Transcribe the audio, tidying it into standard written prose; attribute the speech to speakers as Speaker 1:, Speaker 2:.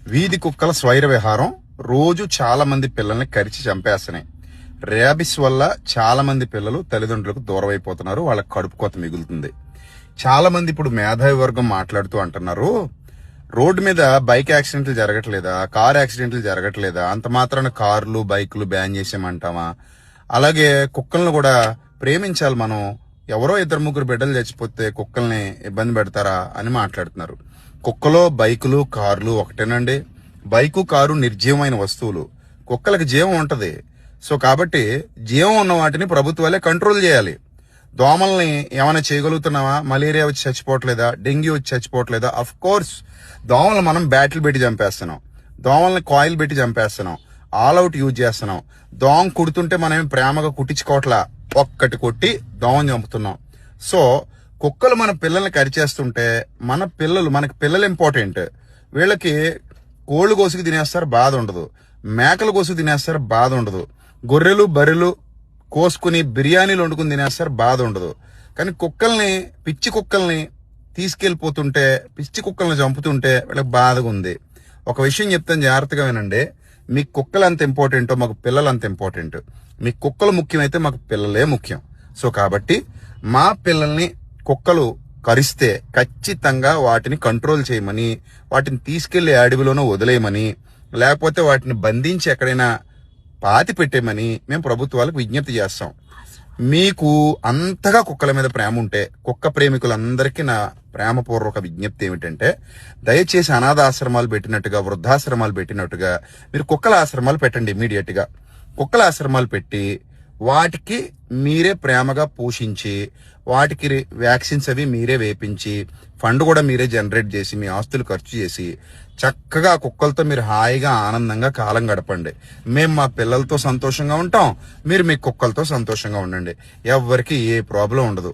Speaker 1: వీధి కుక్కల స్వైర విహారం రోజు చాలా మంది పిల్లల్ని కరిచి చంపేస్తున్నాయి. రేబిస్ వల్ల చాలా మంది పిల్లలు తల్లిదండ్రులకు దూరం అయిపోతున్నారు. వాళ్ళకి కడుపు కోత మిగులుతుంది. చాలా మంది ఇప్పుడు మేధావి వర్గం మాట్లాడుతూ అంటున్నారు, రోడ్డు మీద బైక్ యాక్సిడెంట్లు జరగట్లేదా, కార్ యాక్సిడెంట్లు జరగట్లేదా, అంత మాత్రాన కార్లు బైకులు బ్యాన్ చేసామంటామా, అలాగే కుక్కలను కూడా ప్రేమించాలి మనం, ఎవరో ఇద్దరు ముగ్గురు బిడ్డలు చచ్చిపోతే కుక్కల్ని ఇబ్బంది పెడతారా అని మాట్లాడుతున్నారు. కుక్కలో బైకులు కార్లు ఒకటేనండి. బైకు కారు నిర్జీవమైన వస్తువులు, కుక్కలకి జీవం ఉంటది. సో కాబట్టి జీవం ఉన్న వాటిని ప్రభుత్వాలే కంట్రోల్ చేయాలి. దోమల్ని ఏమైనా చేయగలుగుతున్నావా? మలేరియా వచ్చి చచ్చిపోవట్లేదా, డెంగ్యూ వచ్చి చచ్చిపోవట్లేదా? అఫ్ కోర్స్ దోమలు మనం బ్యాట్లు పెట్టి చంపేస్తున్నాం, దోమల్ని కాయిల్ పెట్టి చంపేస్తున్నాం, ఆల్ అవుట్ యూజ్ చేస్తున్నాం. దోమ కుడుతుంటే మనం ప్రేమగా కుట్టించుకోవట్లా, ఒక్కటి కొట్టి దోమని చంపుతున్నాం. సో కుక్కలు మన పిల్లల్ని కరిచేస్తుంటే మనకి పిల్లలు ఇంపార్టెంట్. వీళ్ళకి కోళ్లు కోసుకు తినేస్తారు, బాధ ఉండదు. మేకలు కోసుకు తినేస్తారు, బాధ ఉండదు. గొర్రెలు బర్రెలు కోసుకుని బిర్యానీలు వండుకుని తినేస్తారు, బాధ ఉండదు. కానీ కుక్కల్ని, పిచ్చి కుక్కల్ని తీసుకెళ్లిపోతుంటే, పిచ్చి కుక్కల్ని చంపుతుంటే వీళ్ళకి బాధగా ఉంది. ఒక విషయం చెప్తాను, జాగ్రత్తగా వినండి. మీకు కుక్కలు అంత ఇంపార్టెంటో మాకు పిల్లలు అంత ఇంపార్టెంట్. మీకు కుక్కలు ముఖ్యమైతే మాకు పిల్లలే ముఖ్యం. సో కాబట్టి మా పిల్లల్ని కుక్కలు కరిస్తే ఖచ్చితంగా వాటిని కంట్రోల్ చేయమని, వాటిని తీసుకెళ్లి అడవిలోనూ వదిలేయమని, లేకపోతే వాటిని బంధించి ఎక్కడైనా పాతి పెట్టేమని మేము ప్రభుత్వాలకు విజ్ఞప్తి చేస్తాం. మీకు అంతగా కుక్కల మీద ప్రేమ ఉంటే, కుక్క ప్రేమికులందరికీ నా ప్రేమపూర్వక విజ్ఞప్తి ఏమిటంటే, దయచేసి అనాథాశ్రమాలు పెట్టినట్టుగా, వృద్ధాశ్రమాలు పెట్టినట్టుగా మీరు కుక్కల ఆశ్రమాలు పెట్టండి. ఇమీడియట్ గా కుక్కల ఆశ్రమాలు పెట్టి వాటికి మీరే ప్రేమగా పోషించి, వాటికి వ్యాక్సిన్స్ అవి మీరే వేపించి, ఫండ్ కూడా మీరే జనరేట్ చేసి, మీ ఆస్తులు ఖర్చు చేసి చక్కగా కుక్కలతో మీరు హాయిగా ఆనందంగా కాలం గడపండి. మేము మా పిల్లలతో సంతోషంగా ఉంటాం, మీరు మీ కుక్కలతో సంతోషంగా ఉండండి. ఎవరికి ఏ ప్రాబ్లం ఉండదు.